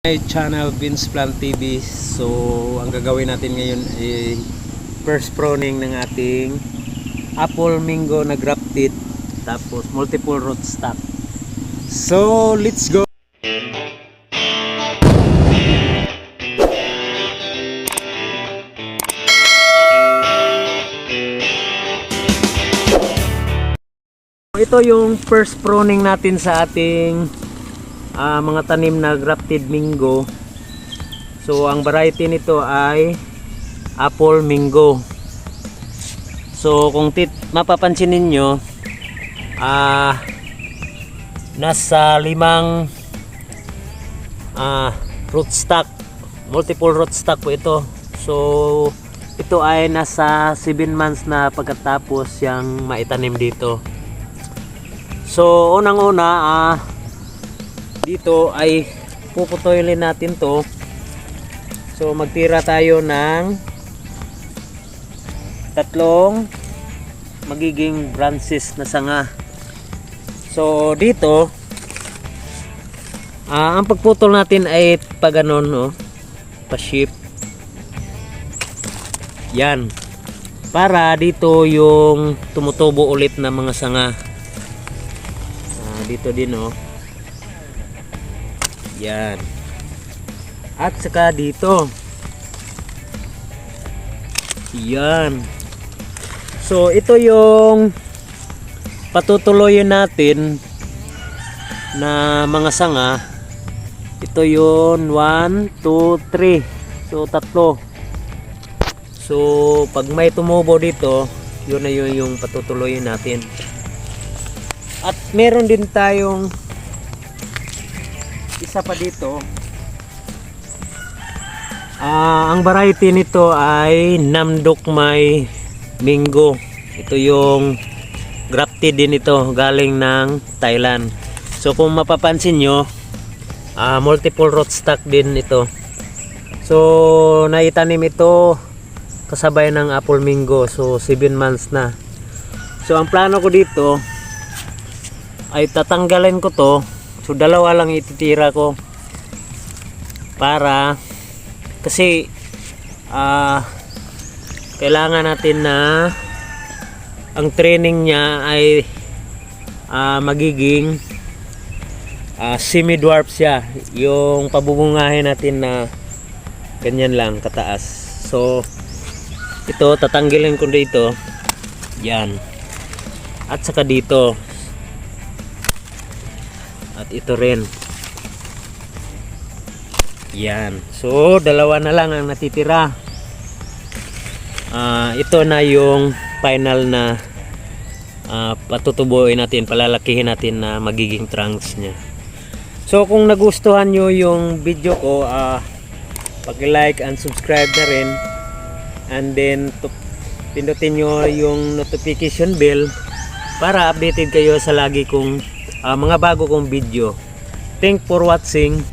My channel Vince Plant TV. So ang gagawin natin ngayon ay first pruning ng ating apple mango na grafted, tapos multiple rootstock. So let's go. Ito yung first pruning natin sa ating mga tanim na grafted mango. So ang variety nito ay apple mango. So kung mapapansin ninyo, nasa 5 rootstock, multiple rootstock po ito. So ito ay nasa 7 months na pagkatapos yang maitanim dito. So unang-una, dito ay puputulin natin to. So magtira tayo ng 3 magiging branches na sanga. So dito ang pagputol natin ay pa ganon, no? Pa shape. Yan. Para dito yung tumutubo ulit na mga sanga. Dito din, no? Yan. At saka dito. Yan. So ito yung patutuloyin natin na mga sanga. Ito yun 1, 2, 3. So 3. So pag may tumubo dito, yun na yun yung patutuloyin natin. At meron din tayong isa pa dito. Ang variety nito ay Namdokmay mango. Ito yung grafted din ito, galing ng Thailand. So kung mapapansin nyo, multiple rootstock din ito. So naitanim ito kasabay ng apple mango. So 7 months na. So ang plano ko dito ay tatanggalin ko to. So dalawa lang ititira ko para kasi kailangan natin na ang training niya ay magiging semi-dwarf siya, yung pabubungahin natin na ganyan lang kataas. So ito tatanggalin ko dito, yan, at saka dito, at ito rin. Yan. So dalawa na lang ang natitira. Ito na yung final na patutubuin natin, palalakihin natin na magiging trunks niya. So kung nagustuhan nyo yung video ko, pag-like and subscribe na rin, and then pindutin nyo yung notification bell para updated kayo sa lagi kong mga bago kong video. Thanks for watching.